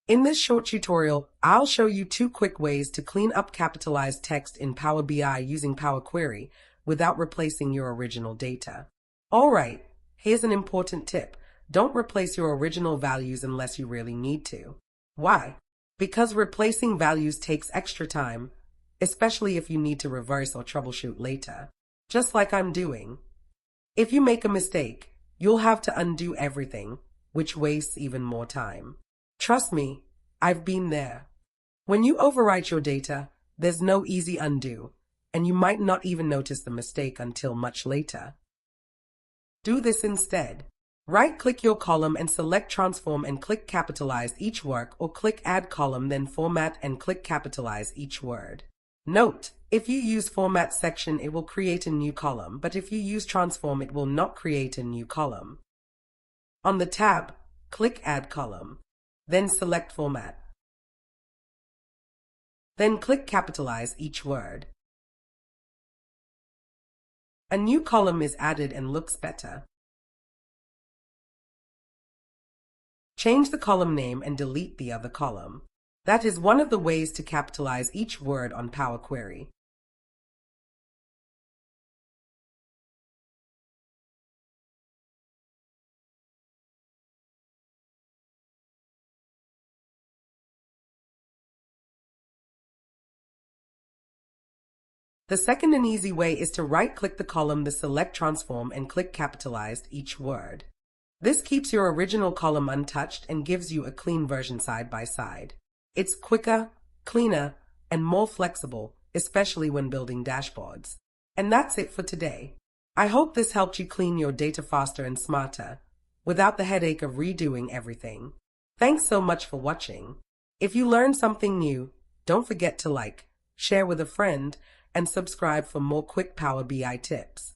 In this short tutorial, I'll show you 2 quick ways to clean up capitalized text in Power BI using Power Query without replacing your original data. Alright, here's an important tip. Don't replace your original values unless you really need to. Why? Because replacing values takes extra time, especially if you need to reverse or troubleshoot later. Just like I'm doing. If you make a mistake, you'll have to undo everything, which wastes even more time. Trust me, I've been there. When you overwrite your data, there's no easy undo, and you might not even notice the mistake until much later. Do this instead. Right-click your column and select Transform and click Capitalize each word, or click Add Column, then Format and click Capitalize each word. Note, if you use Format section, it will create a new column, but if you use Transform, it will not create a new column. On the tab, click Add Column. Then select Format. Then click Capitalize each word. A new column is added and looks better. Change the column name and delete the other column. That is one of the ways to capitalize each word on Power Query. The second and easy way is to right-click the column, select Transform, and click Capitalize each word. This keeps your original column untouched and gives you a clean version side by side. It's quicker, cleaner, and more flexible, especially when building dashboards. And that's it for today. I hope this helped you clean your data faster and smarter, without the headache of redoing everything. Thanks so much for watching. If you learned something new, don't forget to like, share with a friend, and subscribe for more quick Power BI tips.